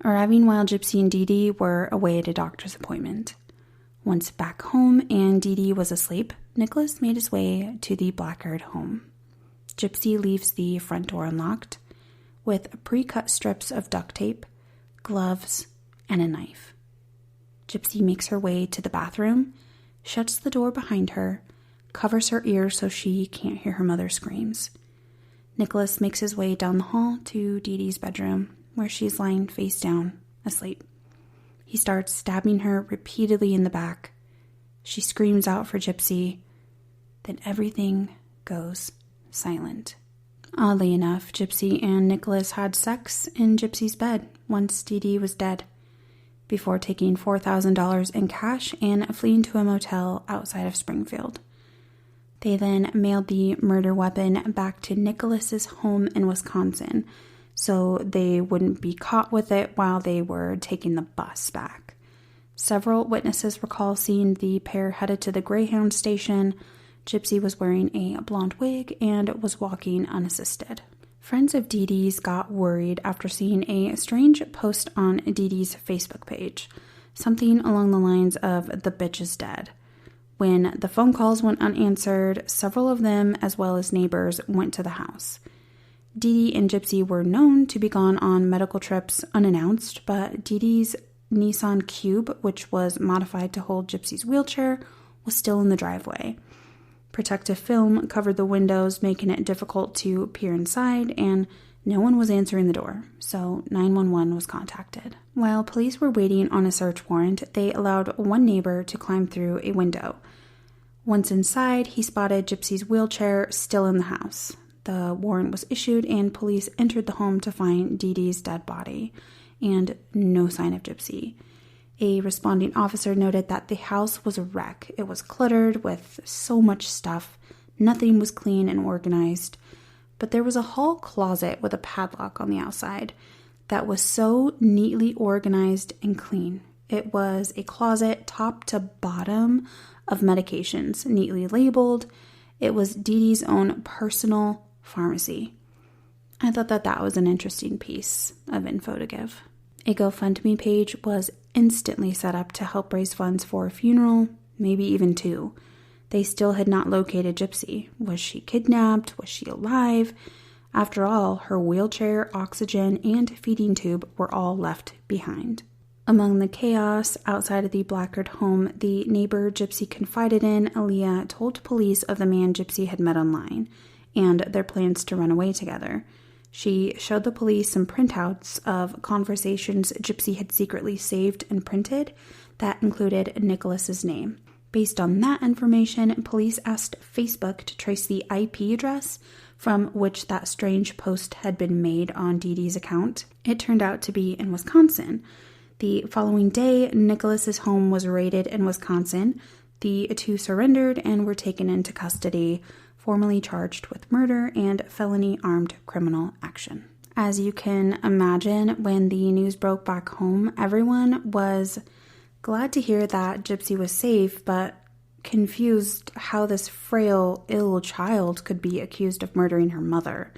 arriving while Gypsy and Dee Dee were away at a doctor's appointment. Once back home and Dee Dee was asleep, Nicholas made his way to the Blackard home. Gypsy leaves the front door unlocked, with pre-cut strips of duct tape, gloves, and a knife. Gypsy makes her way to the bathroom, shuts the door behind her, covers her ears so she can't hear her mother's screams. Nicholas makes his way down the hall to Dee Dee's bedroom, where she's lying face down, asleep. He starts stabbing her repeatedly in the back. She screams out for Gypsy. Then everything goes silent. Oddly enough, Gypsy and Nicholas had sex in Gypsy's bed once Dee Dee was dead, before taking $4,000 in cash and fleeing to a motel outside of Springfield. They then mailed the murder weapon back to Nicholas's home in Wisconsin, so they wouldn't be caught with it while they were taking the bus back. Several witnesses recall seeing the pair headed to the Greyhound station. Gypsy was wearing a blonde wig and was walking unassisted. Friends of Dee Dee's got worried after seeing a strange post on Dee Dee's Facebook page, something along the lines of "the bitch is dead." When the phone calls went unanswered, several of them, as well as neighbors, went to the house. Dee Dee and Gypsy were known to be gone on medical trips unannounced, but Dee Dee's Nissan Cube, which was modified to hold Gypsy's wheelchair, was still in the driveway. Protective film covered the windows, making it difficult to peer inside, and no one was answering the door, so 911 was contacted. While police were waiting on a search warrant, they allowed one neighbor to climb through a window. Once inside, he spotted Gypsy's wheelchair still in the house. The warrant was issued, and police entered the home to find Dee Dee's dead body, and no sign of Gypsy. A responding officer noted that the house was a wreck. It was cluttered with so much stuff. Nothing was clean and organized. But there was a hall closet with a padlock on the outside that was so neatly organized and clean. It was a closet top to bottom of medications, neatly labeled. It was Dee Dee's own personal pharmacy. I thought that was an interesting piece of info to give. A GoFundMe page was instantly set up to help raise funds for a funeral, maybe even two. They still had not located Gypsy. Was she kidnapped? Was she alive? After all, her wheelchair, oxygen, and feeding tube were all left behind. Among the chaos outside of the Blackard home, the neighbor Gypsy confided in, Aaliyah, told police of the man Gypsy had met online and their plans to run away together. She showed the police some printouts of conversations Gypsy had secretly saved and printed that included Nicholas's name. Based on that information, police asked Facebook to trace the IP address from which that strange post had been made on Dee Dee's account. It turned out to be in Wisconsin. The following day, Nicholas's home was raided in Wisconsin. The two surrendered and were taken into custody, formally charged with murder and felony armed criminal action. As you can imagine, when the news broke back home, everyone was glad to hear that Gypsy was safe, but confused how this frail, ill child could be accused of murdering her mother,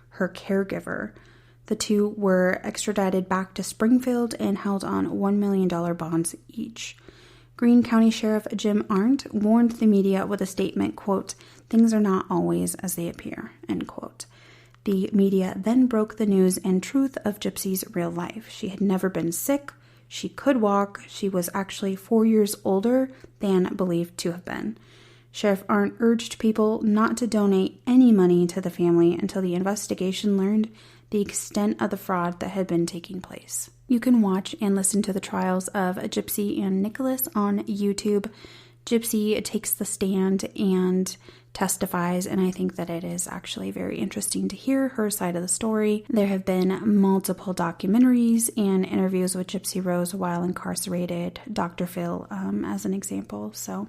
her caregiver. The two were extradited back to Springfield and held on $1 million bonds each. Greene County Sheriff Jim Arndt warned the media with a statement, quote, "Things are not always as they appear," end quote. The media then broke the news and truth of Gypsy's real life. She had never been sick. She could walk. She was actually 4 years older than believed to have been. Sheriff Arndt urged people not to donate any money to the family until the investigation learned the extent of the fraud that had been taking place. You can watch and listen to the trials of Gypsy and Nicholas on YouTube. Gypsy takes the stand and testifies, and I think that it is actually very interesting to hear her side of the story. There have been multiple documentaries and interviews with Gypsy Rose while incarcerated, Dr. Phil as an example. So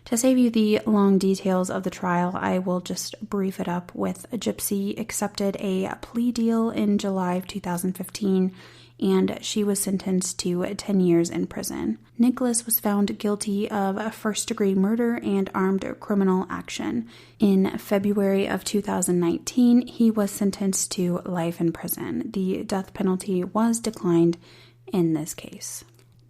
to save you the long details of the trial, I will just brief it up with Gypsy accepted a plea deal in July of 2015 and she was sentenced to 10 years in prison. Nicholas was found guilty of first-degree murder and armed criminal action. In February of 2019, he was sentenced to life in prison. The death penalty was declined in this case.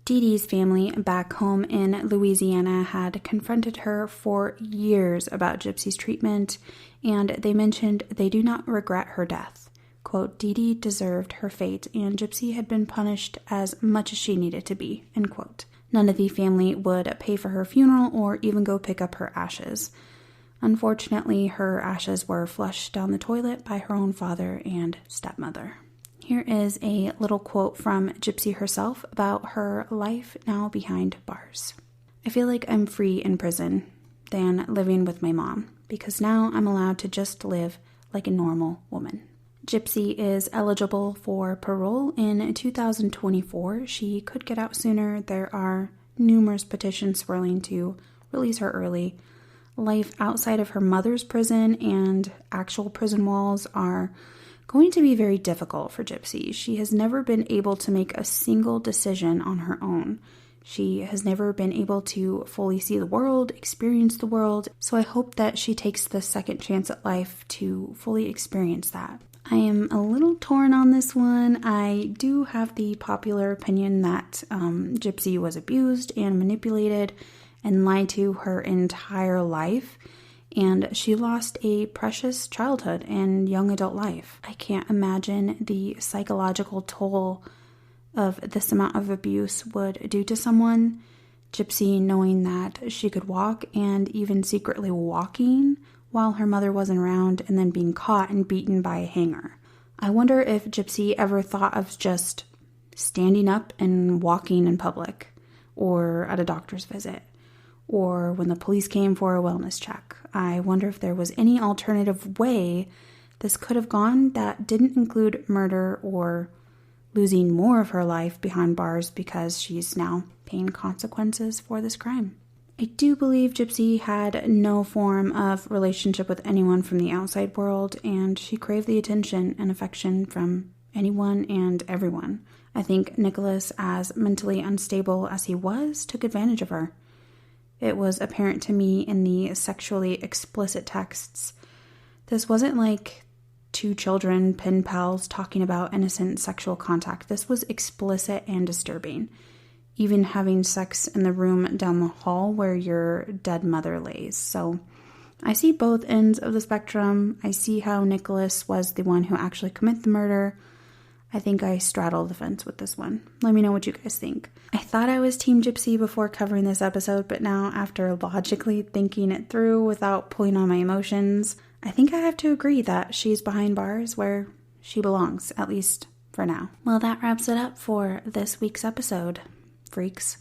Dee Dee's family back home in Louisiana had confronted her for years about Gypsy's treatment, and they mentioned they do not regret her death. Quote, Dee Dee deserved her fate, and Gypsy had been punished as much as she needed to be, end quote. None of the family would pay for her funeral or even go pick up her ashes. Unfortunately, her ashes were flushed down the toilet by her own father and stepmother. Here is a little quote from Gypsy herself about her life now behind bars. I feel like I'm free in prison than living with my mom, because now I'm allowed to just live like a normal woman. Gypsy is eligible for parole in 2024. She could get out sooner. There are numerous petitions swirling to release her early. Life outside of her mother's prison and actual prison walls are going to be very difficult for Gypsy. She has never been able to make a single decision on her own. She has never been able to fully see the world, experience the world, so I hope that she takes the second chance at life to fully experience that. I am a little torn on this one. I do have the popular opinion that Gypsy was abused and manipulated and lied to her entire life, and she lost a precious childhood and young adult life. I can't imagine the psychological toll of this amount of abuse would do to someone. Gypsy knowing that she could walk and even secretly walking while her mother wasn't around and then being caught and beaten by a hanger. I wonder if Gypsy ever thought of just standing up and walking in public or at a doctor's visit, or when the police came for a wellness check. I wonder if there was any alternative way this could have gone that didn't include murder or losing more of her life behind bars because she's now paying consequences for this crime. I do believe Gypsy had no form of relationship with anyone from the outside world, and she craved the attention and affection from anyone and everyone. I think Nicholas, as mentally unstable as he was, took advantage of her. It was apparent to me in the sexually explicit texts. This wasn't like two children, pen pals, talking about innocent sexual contact. This was explicit and disturbing. Even having sex in the room down the hall where your dead mother lays. So I see both ends of the spectrum. I see how Nicholas was the one who actually committed the murder. I think I straddle the fence with this one. Let me know what you guys think. I thought I was Team Gypsy before covering this episode, but now after logically thinking it through without pulling on my emotions, I think I have to agree that she's behind bars where she belongs, at least for now. Well, that wraps it up for this week's episode, freaks.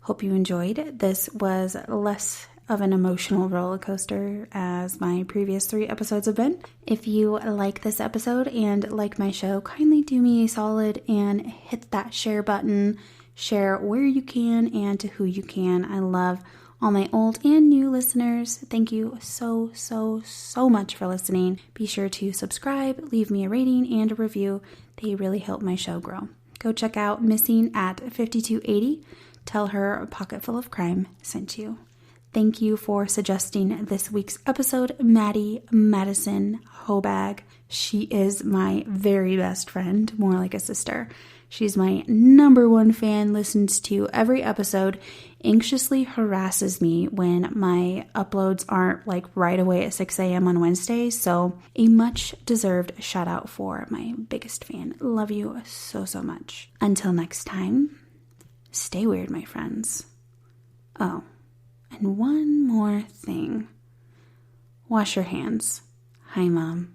Hope you enjoyed. This was less of an emotional roller coaster as my previous 3 episodes have been. If you like this episode and like my show, kindly do me a solid and hit that share button. Share where you can and to who you can. I love all my old and new listeners. Thank you so much for listening. Be sure to subscribe, leave me a rating and a review. They really help my show grow. Go check out Missing at 5280. Tell her a Pocket Full of Crime sent you. Thank you for suggesting this week's episode, Maddie Madison Hobag. She is my very best friend, more like a sister. She's my #1 fan, listens to every episode, anxiously harasses me when my uploads aren't like right away at 6 a.m. on Wednesdays. So a much deserved shout out for my biggest fan. Love you so much. Until next time, stay weird, my friends. Oh. And one more thing. Wash your hands. Hi, Mom.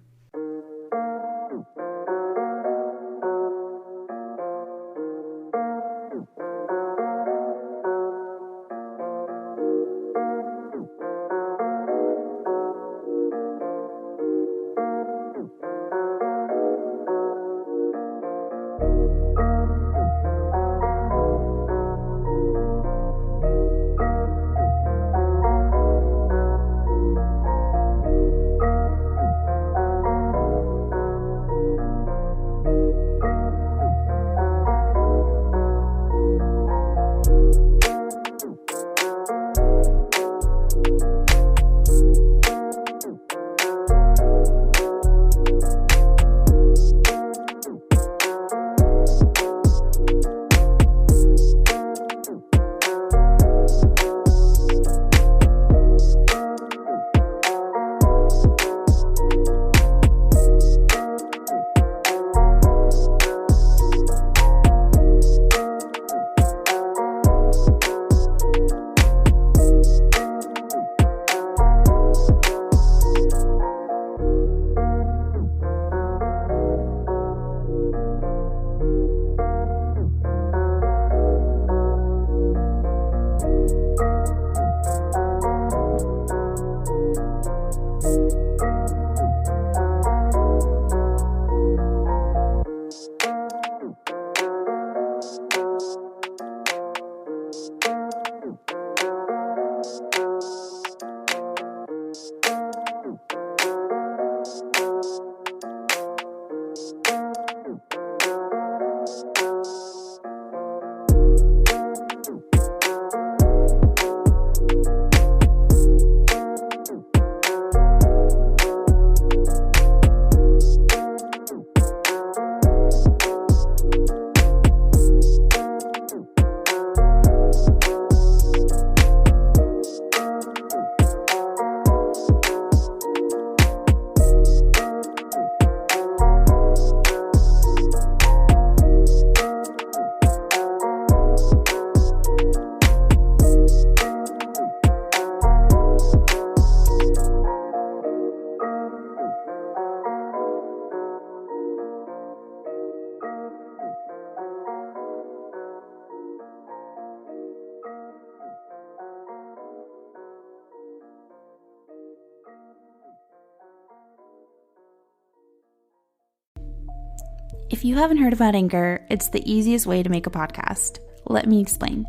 If you haven't heard about Anchor, it's the easiest way to make a podcast. Let me explain.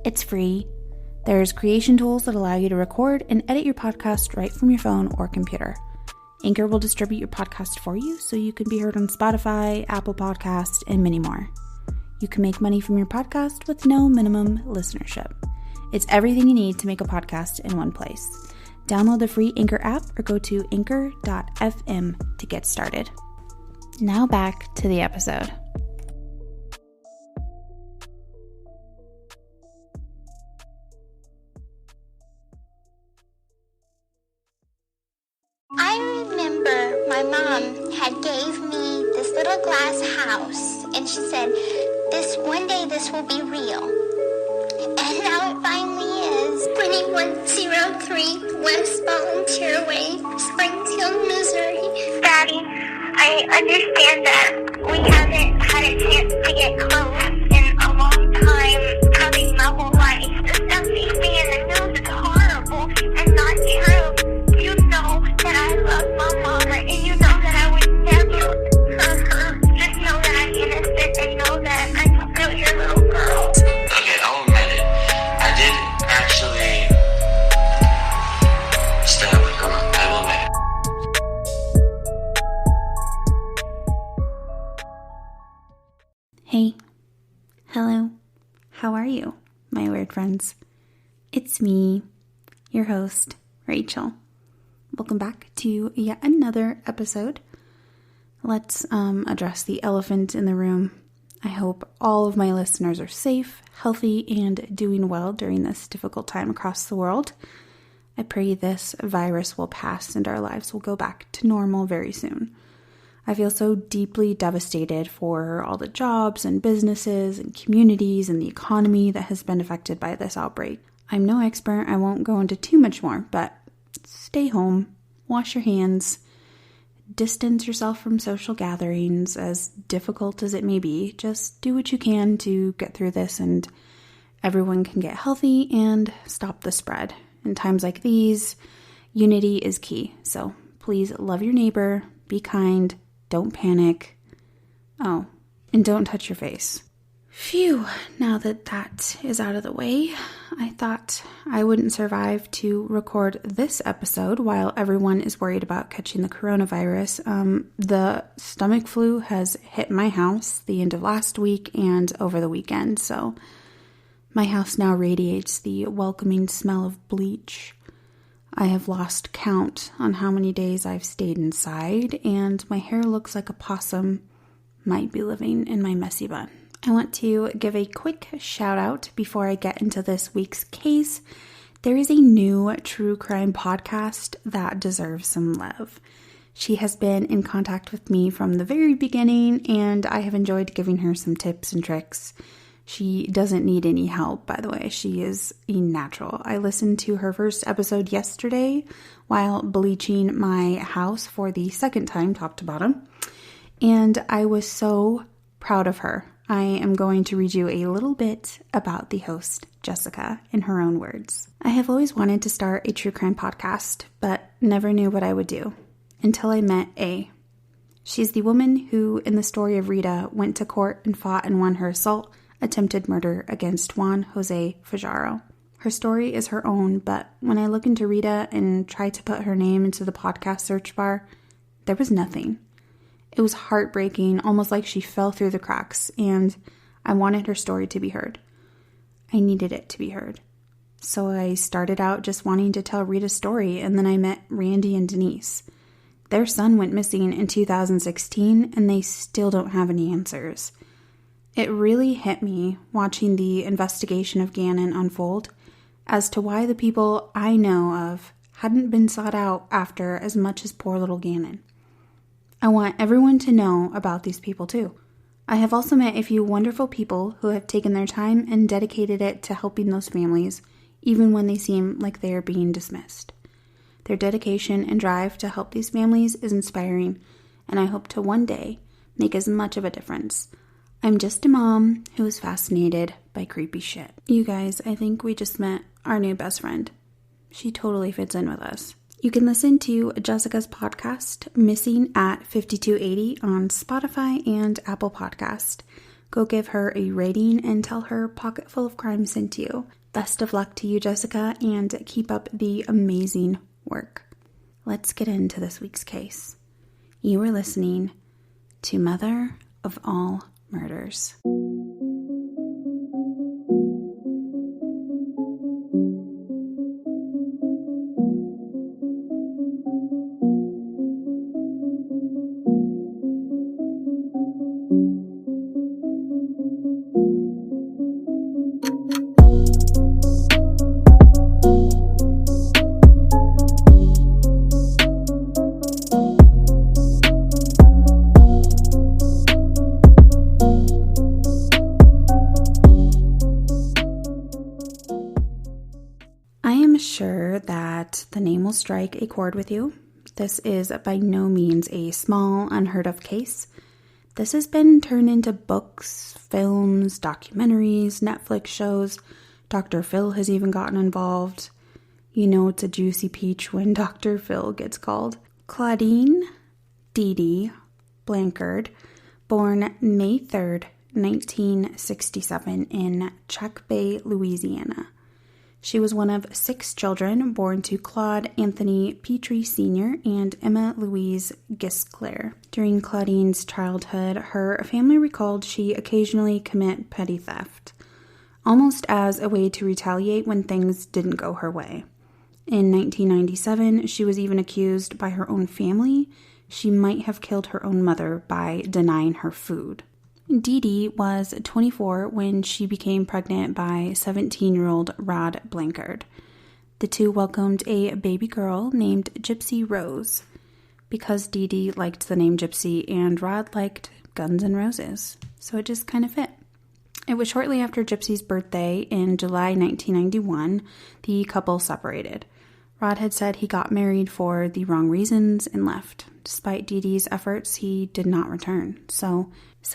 It's free. There's creation tools that allow you to record and edit your podcast right from your phone or computer. Anchor will distribute your podcast for you so you can be heard on Spotify, Apple Podcasts, and many more. You can make money from your podcast with no minimum listenership. It's everything you need to make a podcast in one place. Download the free Anchor app or go to anchor.fm to get started. Now back to the episode. I remember my mom had gave me this little glass house, and she said, one day this will be real. And now it finally is. 2103 West Volunteer Way, Springfield, Missouri. Daddy, I understand that we haven't had a chance to get close in a long time, probably my whole life. The stuff you see in the news is horrible and not true. You know that I love my mama, and you know that I would never hurt her. Just know that I'm innocent and know that I'm still your little girl. Okay, I'll admit it. I did actually stab her. I will admit it. Hey. Hello. How are you, my weird friends? It's me, your host, Rachel. Welcome back to yet another episode. Let's address the elephant in the room. I hope all of my listeners are safe, healthy, and doing well during this difficult time across the world. I pray this virus will pass and our lives will go back to normal very soon. I feel so deeply devastated for all the jobs and businesses and communities and the economy that has been affected by this outbreak. I'm no expert, I won't go into too much more, but stay home, wash your hands, distance yourself from social gatherings, as difficult as it may be. Just do what you can to get through this and everyone can get healthy and stop the spread. In times like these, unity is key. So please love your neighbor, be kind, don't panic. Oh, and don't touch your face. Phew, now that is out of the way, I thought I wouldn't survive to record this episode while everyone is worried about catching the coronavirus. The stomach flu has hit my house the end of last week and over the weekend, so my house now radiates the welcoming smell of bleach. I have lost count on how many days I've stayed inside, and my hair looks like a possum might be living in my messy bun. I want to give a quick shout out before I get into this week's case. There is a new true crime podcast that deserves some love. She has been in contact with me from the very beginning, and I have enjoyed giving her some tips and tricks. She doesn't need any help, by the way. She is a natural. I listened to her first episode yesterday while bleaching my house for the second time, top to bottom, and I was so proud of her. I am going to read you a little bit about the host, Jessica, in her own words. I have always wanted to start a true crime podcast, but never knew what I would do until I met A. She's the woman who, in the story of Rita, went to court and fought and won her attempted murder against Juan Jose Fajaro. Her story is her own, but when I look into Rita and try to put her name into the podcast search bar, there was nothing. It was heartbreaking, almost like she fell through the cracks, and I wanted her story to be heard. I needed it to be heard. So I started out just wanting to tell Rita's story, and then I met Randy and Denise. Their son went missing in 2016, and they still don't have any answers. It really hit me watching the investigation of Gannon unfold as to why the people I know of hadn't been sought out after as much as poor little Gannon. I want everyone to know about these people too. I have also met a few wonderful people who have taken their time and dedicated it to helping those families, even when they seem like they are being dismissed. Their dedication and drive to help these families is inspiring, and I hope to one day make as much of a difference. I'm just a mom who is fascinated by creepy shit. You guys, I think we just met our new best friend. She totally fits in with us. You can listen to Jessica's podcast, Missing at 5280, on Spotify and Apple Podcast. Go give her a rating and tell her Pocket Full of Crime sent you. Best of luck to you, Jessica, and keep up the amazing work. Let's get into this week's case. You are listening to Mother of All Murders. Sure that the name will strike a chord with you. This is by no means a small, unheard of case. This has been turned into books, films, documentaries, Netflix shows. Dr. Phil has even gotten involved. You know it's a juicy peach when Dr. Phil gets called. Claudine Dee Dee Blanchard, born May 3rd, 1967 in Check Bay, Louisiana. She was one of 6 children born to Claude Anthony Petrie Sr. and Emma Louise Gisclair. During Claudine's childhood, her family recalled she occasionally commit petty theft, almost as a way to retaliate when things didn't go her way. In 1997, she was even accused by her own family she might have killed her own mother by denying her food. Dee Dee was 24 when she became pregnant by 17-year-old Rod Blanchard. The two welcomed a baby girl named Gypsy Rose because Dee Dee liked the name Gypsy and Rod liked Guns N' Roses, so it just kind of fit. It was shortly after Gypsy's birthday in July 1991 the couple separated. Rod had said he got married for the wrong reasons and left. Despite Dee Dee's efforts, he did not return. So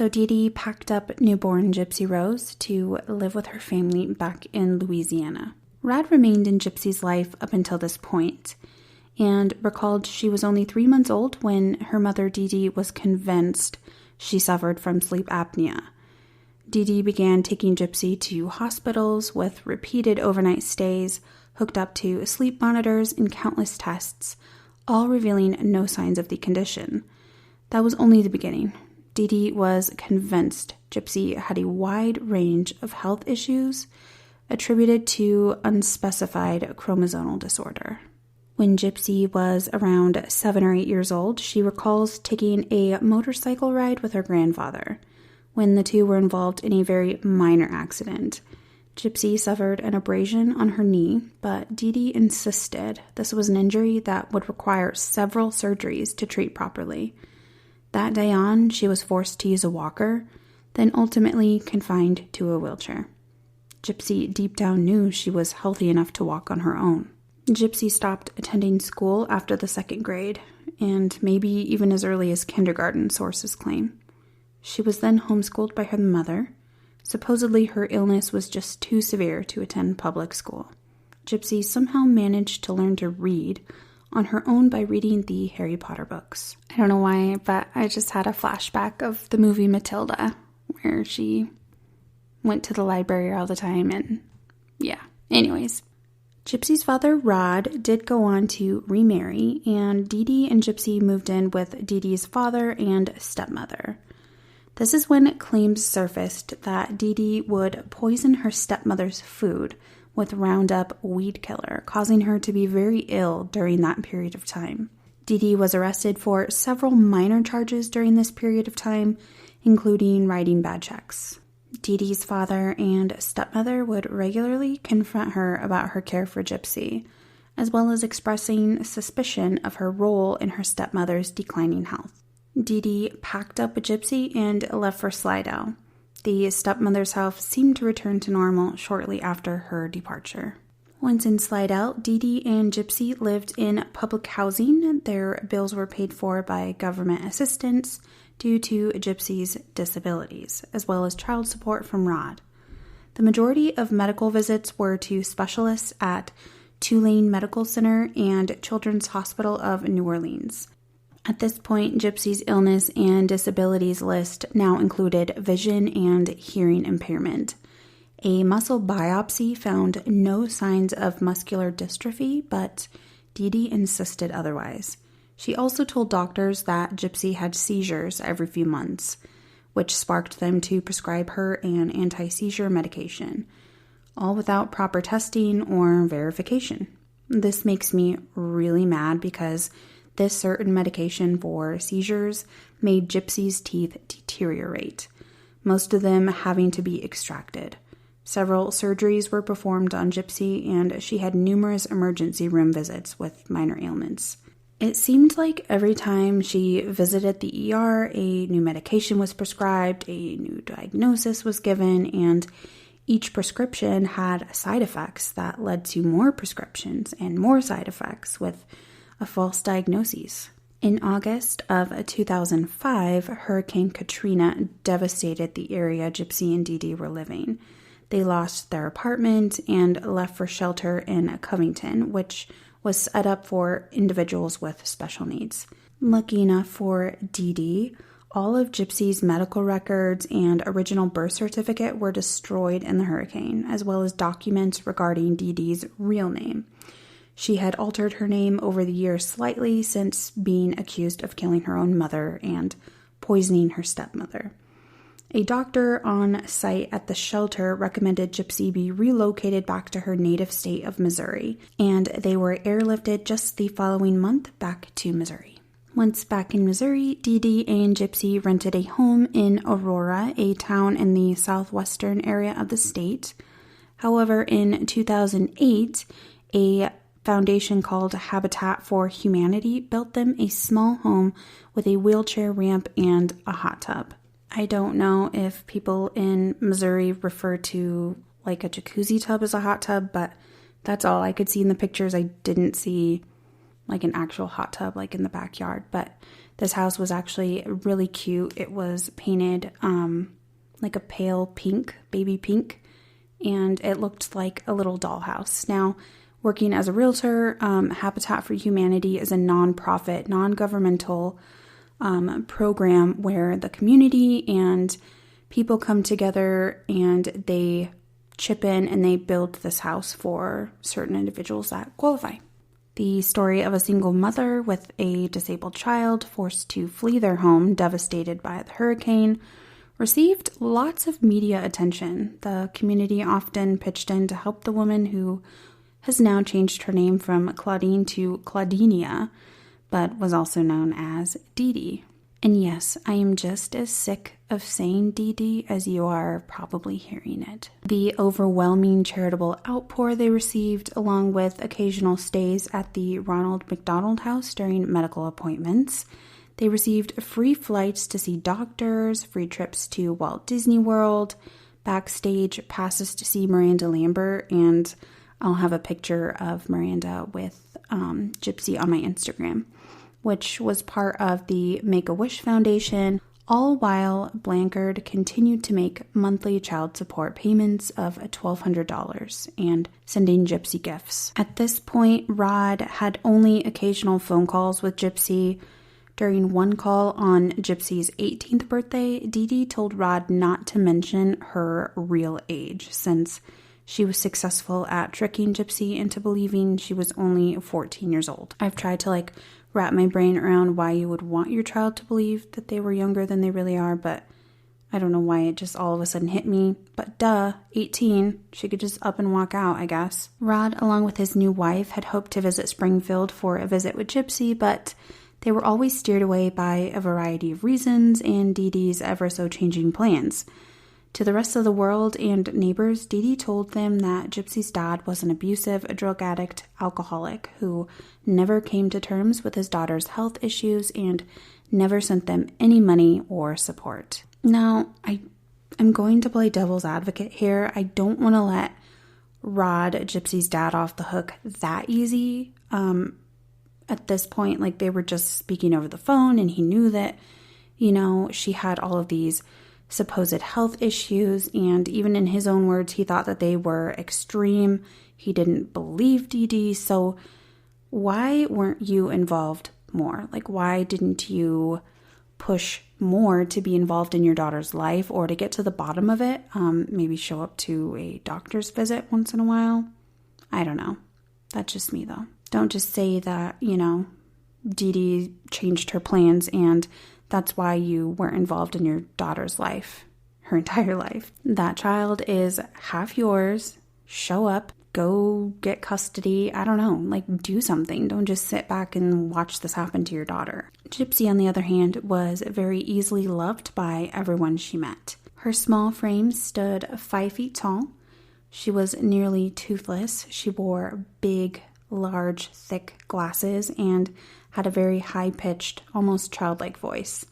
Dee Dee packed up newborn Gypsy Rose to live with her family back in Louisiana. Rod remained in Gypsy's life up until this point and recalled she was only 3 months old when her mother Dee Dee was convinced she suffered from sleep apnea. Dee Dee began taking Gypsy to hospitals with repeated overnight stays, hooked up to sleep monitors and countless tests, all revealing no signs of the condition. That was only the beginning. Dee Dee was convinced Gypsy had a wide range of health issues attributed to unspecified chromosomal disorder. When Gypsy was around 7 or 8 years old, she recalls taking a motorcycle ride with her grandfather when the two were involved in a very minor accident. Gypsy suffered an abrasion on her knee, but Dee Dee insisted this was an injury that would require several surgeries to treat properly. That day on, she was forced to use a walker, then ultimately confined to a wheelchair. Gypsy deep down knew she was healthy enough to walk on her own. Gypsy stopped attending school after the 2nd grade, and maybe even as early as kindergarten, sources claim. She was then homeschooled by her mother. Supposedly, her illness was just too severe to attend public school. Gypsy somehow managed to learn to read on her own by reading the Harry Potter books. I don't know why, but I just had a flashback of the movie Matilda, where she went to the library all the time, and yeah. Anyways, Gypsy's father, Rod, did go on to remarry, and Dee Dee and Gypsy moved in with Dee Dee's father and stepmother. This is when claims surfaced that Dee Dee would poison her stepmother's food with Roundup weed killer, causing her to be very ill during that period of time. Dee Dee was arrested for several minor charges during this period of time, including writing bad checks. Dee Dee's father and stepmother would regularly confront her about her care for Gypsy, as well as expressing suspicion of her role in her stepmother's declining health. Dee Dee packed up a Gypsy and left for Slidell. The stepmother's health seemed to return to normal shortly after her departure. Once in Slidell, Dee Dee and Gypsy lived in public housing. Their bills were paid for by government assistance due to Gypsy's disabilities, as well as child support from Rod. The majority of medical visits were to specialists at Tulane Medical Center, and Children's Hospital of New Orleans. At this point, Gypsy's illness and disabilities list now included vision and hearing impairment. A muscle biopsy found no signs of muscular dystrophy, but Dee Dee insisted otherwise. She also told doctors that Gypsy had seizures every few months, which sparked them to prescribe her an anti-seizure medication, all without proper testing or verification. This makes me really mad because this certain medication for seizures made Gypsy's teeth deteriorate, most of them having to be extracted. Several surgeries were performed on Gypsy, and she had numerous emergency room visits with minor ailments. It seemed like every time she visited the ER, a new medication was prescribed, a new diagnosis was given, and each prescription had side effects that led to more prescriptions and more side effects with a false diagnosis. In August of 2005, Hurricane Katrina devastated the area Gypsy and Dee Dee were living. They lost their apartment and left for shelter in Covington, which was set up for individuals with special needs. Lucky enough for Dee Dee, all of Gypsy's medical records and original birth certificate were destroyed in the hurricane, as well as documents regarding Dee Dee's real name. She had altered her name over the years slightly since being accused of killing her own mother and poisoning her stepmother. A doctor on site at the shelter recommended Gypsy be relocated back to her native state of Missouri, and they were airlifted just the following month back to Missouri. Once back in Missouri, Dee Dee and Gypsy rented a home in Aurora, a town in the southwestern area of the state. However, in 2008, a foundation called Habitat for Humanity built them a small home with a wheelchair ramp and a hot tub. I don't know if people in Missouri refer to like a jacuzzi tub as a hot tub, but that's all I could see in the pictures. I didn't see like an actual hot tub like in the backyard, but this house was actually really cute. It was painted like a pale pink, baby pink, and it looked like a little dollhouse. Now, working as a realtor, Habitat for Humanity is a nonprofit, non-governmental program where the community and people come together and they chip in and they build this house for certain individuals that qualify. The story of a single mother with a disabled child forced to flee their home, devastated by the hurricane, received lots of media attention. The community often pitched in to help the woman, who has now changed her name from Claudine to Claudinia, but was also known as Dee Dee. And yes, I am just as sick of saying Dee Dee as you are probably hearing it. The overwhelming charitable outpour they received, along with occasional stays at the Ronald McDonald House during medical appointments. They received free flights to see doctors, free trips to Walt Disney World, backstage passes to see Miranda Lambert, and I'll have a picture of Miranda with Gypsy on my Instagram, which was part of the Make-A-Wish Foundation, all while Blanchard continued to make monthly child support payments of $1,200 and sending Gypsy gifts. At this point, Rod had only occasional phone calls with Gypsy. During one call on Gypsy's 18th birthday, Dee Dee told Rod not to mention her real age, since she was successful at tricking Gypsy into believing she was only 14 years old. I've tried to wrap my brain around why you would want your child to believe that they were younger than they really are, but I don't know why it just all of a sudden hit me. But 18, she could just up and walk out, I guess. Rod, along with his new wife, had hoped to visit Springfield for a visit with Gypsy, but they were always steered away by a variety of reasons and Dee Dee's ever-so-changing plans. To the rest of the world and neighbors, Dee Dee told them that Gypsy's dad was an abusive, drug addict, alcoholic who never came to terms with his daughter's health issues and never sent them any money or support. Now, I'm going to play devil's advocate here. I don't want to let Rod, Gypsy's dad, off the hook that easy. At this point, they were just speaking over the phone, and he knew that, she had all of these supposed health issues, and even in his own words, he thought that they were extreme. He didn't believe Dee Dee, so why weren't you involved more? Like, why didn't you push more to be involved in your daughter's life or to get to the bottom of it? Maybe show up to a doctor's visit once in a while? I don't know. That's just me, though. Don't just say that, Dee Dee changed her plans and that's why you weren't involved in your daughter's life, her entire life. That child is half yours. Show up. Go get custody. I don't know, do something. Don't just sit back and watch this happen to your daughter. Gypsy, on the other hand, was very easily loved by everyone she met. Her small frame stood 5 feet tall. She was nearly toothless. She wore big, large, thick glasses and had a very high-pitched, almost childlike voice.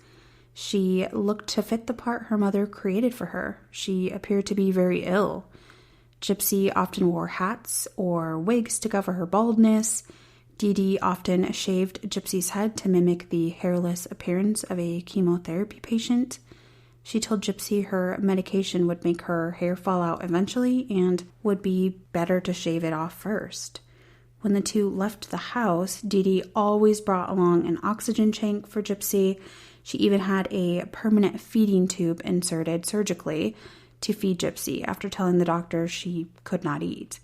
She looked to fit the part her mother created for her. She appeared to be very ill. Gypsy often wore hats or wigs to cover her baldness. Dee Dee often shaved Gypsy's head to mimic the hairless appearance of a chemotherapy patient. She told Gypsy her medication would make her hair fall out eventually and would be better to shave it off first. When the two left the house, Dee Dee always brought along an oxygen tank for Gypsy. She even had a permanent feeding tube inserted surgically to feed Gypsy after telling the doctor she could not eat.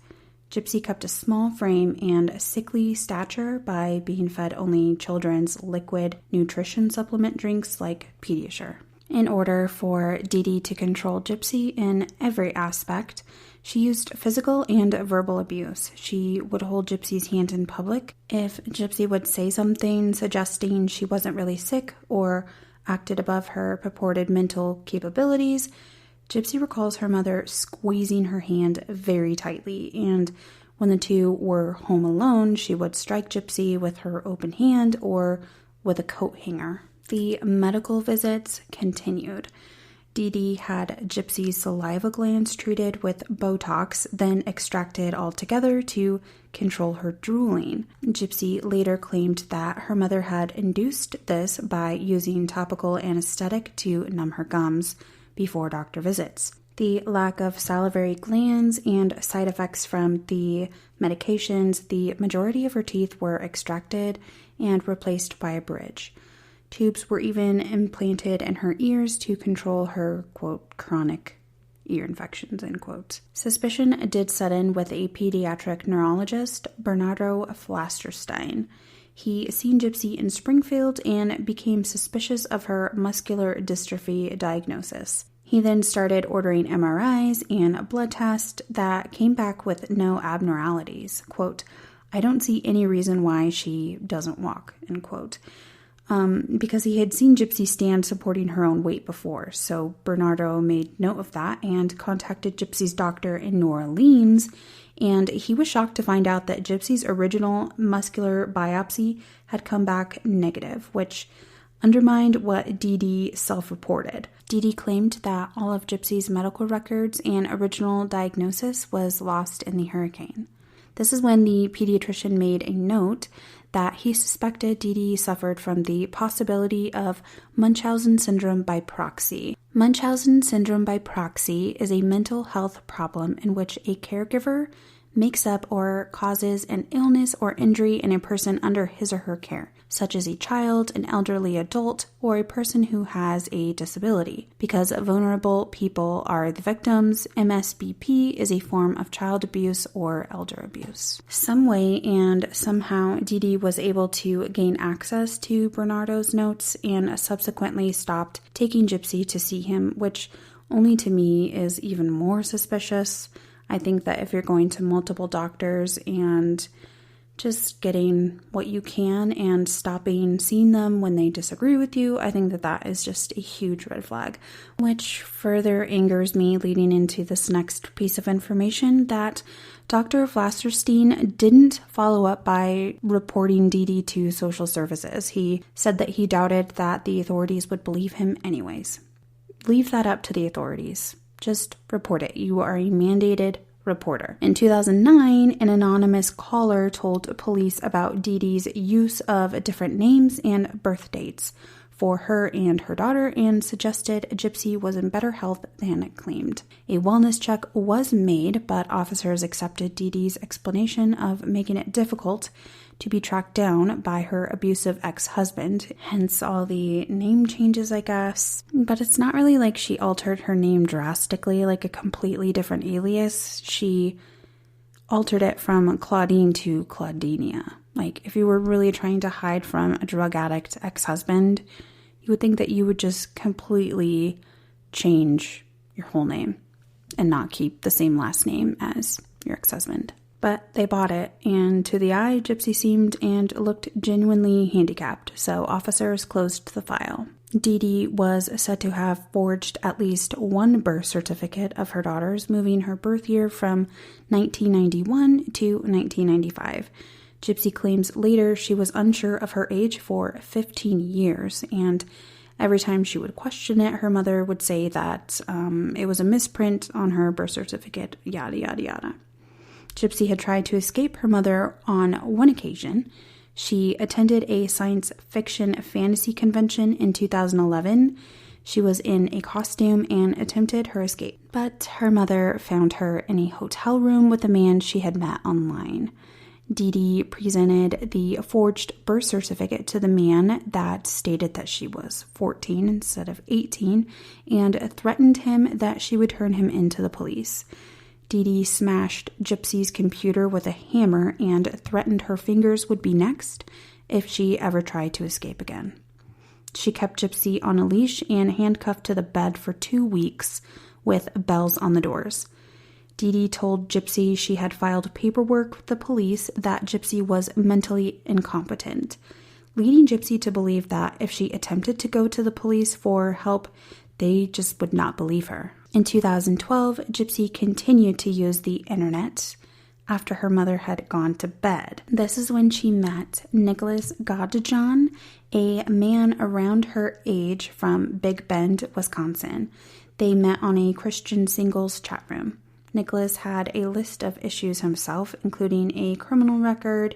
Gypsy kept a small frame and a sickly stature by being fed only children's liquid nutrition supplement drinks like Pediasure. In order for Dee Dee to control Gypsy in every aspect, she used physical and verbal abuse. She would hold Gypsy's hand in public. If Gypsy would say something suggesting she wasn't really sick or acted above her purported mental capabilities, Gypsy recalls her mother squeezing her hand very tightly, and when the two were home alone, she would strike Gypsy with her open hand or with a coat hanger. The medical visits continued. Dee Dee had Gypsy's saliva glands treated with Botox, then extracted altogether to control her drooling. Gypsy later claimed that her mother had induced this by using topical anesthetic to numb her gums before doctor visits. The lack of salivary glands and side effects from the medications, the majority of her teeth were extracted and replaced by a bridge. Tubes were even implanted in her ears to control her, quote, chronic ear infections, end quote. Suspicion did set in with a pediatric neurologist, Bernardo Flasterstein. He seen Gypsy in Springfield and became suspicious of her muscular dystrophy diagnosis. He then started ordering MRIs and blood tests that came back with no abnormalities. Quote, I don't see any reason why she doesn't walk, end quote. Because he had seen Gypsy stand supporting her own weight before. So Bernardo made note of that and contacted Gypsy's doctor in New Orleans, and he was shocked to find out that Gypsy's original muscular biopsy had come back negative, which undermined what Dee Dee self-reported. Dee Dee claimed that all of Gypsy's medical records and original diagnosis was lost in the hurricane. This is when the pediatrician made a note that he suspected Dee Dee suffered from the possibility of Munchausen syndrome by proxy. Munchausen syndrome by proxy is a mental health problem in which a caregiver makes up or causes an illness or injury in a person under his or her care, such as a child, an elderly adult, or a person who has a disability. Because vulnerable people are the victims, MSBP is a form of child abuse or elder abuse. Some way and somehow Dee Dee was able to gain access to Bernardo's notes and subsequently stopped taking Gypsy to see him, which only to me is even more suspicious. I think that if you're going to multiple doctors and just getting what you can and stopping seeing them when they disagree with you, I think that that is just a huge red flag, which further angers me leading into this next piece of information that Dr. Flasterstein didn't follow up by reporting Dee Dee to social services. He said that he doubted that the authorities would believe him anyways. Leave that up to the authorities. Just report it. You are a mandated reporter. In 2009, an anonymous caller told police about Dee Dee's use of different names and birth dates for her and her daughter and suggested Gypsy was in better health than it claimed. A wellness check was made, but officers accepted Dee Dee's explanation of making it difficult to be tracked down by her abusive ex-husband, hence all the name changes, I guess. But it's not really like she altered her name drastically, like a completely different alias. She altered it from Claudine to Claudinia. Like, if you were really trying to hide from a drug addict ex-husband, you would think that you would just completely change your whole name and not keep the same last name as your ex-husband. But they bought it, and to the eye, Gypsy seemed and looked genuinely handicapped, so officers closed the file. Dee Dee was said to have forged at least one birth certificate of her daughter's, moving her birth year from 1991 to 1995. Gypsy claims later she was unsure of her age for 15 years, and every time she would question it, her mother would say that it was a misprint on her birth certificate, yada, yada, yada. Gypsy had tried to escape her mother on one occasion. She attended a science fiction fantasy convention in 2011. She was in a costume and attempted her escape, but her mother found her in a hotel room with a man she had met online. Dee Dee presented the forged birth certificate to the man that stated that she was 14 instead of 18 and threatened him that she would turn him into the police. Dee Dee smashed Gypsy's computer with a hammer and threatened her fingers would be next if she ever tried to escape again. She kept Gypsy on a leash and handcuffed to the bed for 2 weeks with bells on the doors. Dee Dee told Gypsy she had filed paperwork with the police that Gypsy was mentally incompetent, leading Gypsy to believe that if she attempted to go to the police for help, they just would not believe her. In 2012, Gypsy continued to use the internet after her mother had gone to bed. This is when she met Nicholas Goddejohn, a man around her age from Big Bend, Wisconsin. They met on a Christian singles chat room. Nicholas had a list of issues himself, including a criminal record,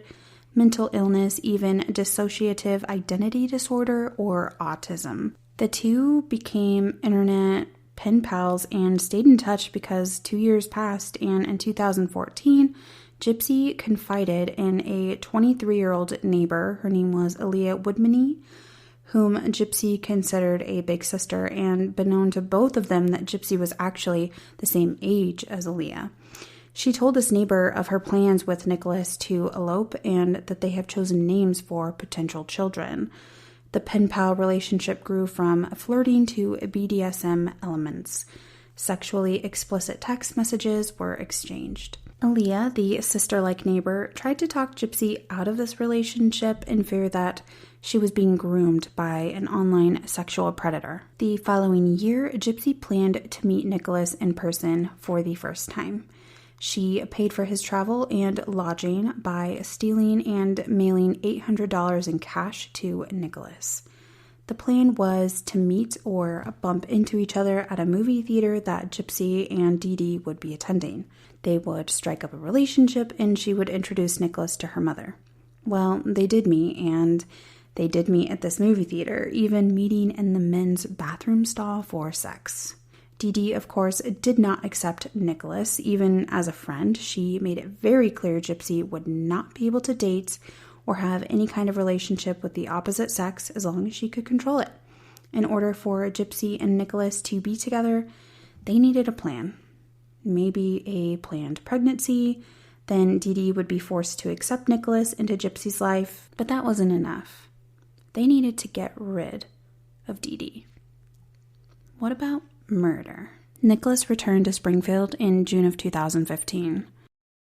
mental illness, even dissociative identity disorder, or autism. The two became internet pen pals and stayed in touch because 2 years passed, and in 2014, Gypsy confided in a 23-year-old neighbor, her name was Aaliyah Woodmany, whom Gypsy considered a big sister, and been known to both of them that Gypsy was actually the same age as Aaliyah. She told this neighbor of her plans with Nicholas to elope and that they have chosen names for potential children. The pen pal relationship grew from flirting to BDSM elements. Sexually explicit text messages were exchanged. Aaliyah, the sister-like neighbor, tried to talk Gypsy out of this relationship in fear that she was being groomed by an online sexual predator. The following year, Gypsy planned to meet Nicholas in person for the first time. She paid for his travel and lodging by stealing and mailing $800 in cash to Nicholas. The plan was to meet or bump into each other at a movie theater that Gypsy and Dee Dee would be attending. They would strike up a relationship and she would introduce Nicholas to her mother. Well, they did meet, and they did meet at this movie theater, even meeting in the men's bathroom stall for sex. Dee Dee, of course, did not accept Nicholas, even as a friend. She made it very clear Gypsy would not be able to date or have any kind of relationship with the opposite sex as long as she could control it. In order for Gypsy and Nicholas to be together, they needed a plan. Maybe a planned pregnancy. Then Dee Dee would be forced to accept Nicholas into Gypsy's life, but that wasn't enough. They needed to get rid of Dee Dee. What about murder? Nicholas returned to Springfield in June of 2015.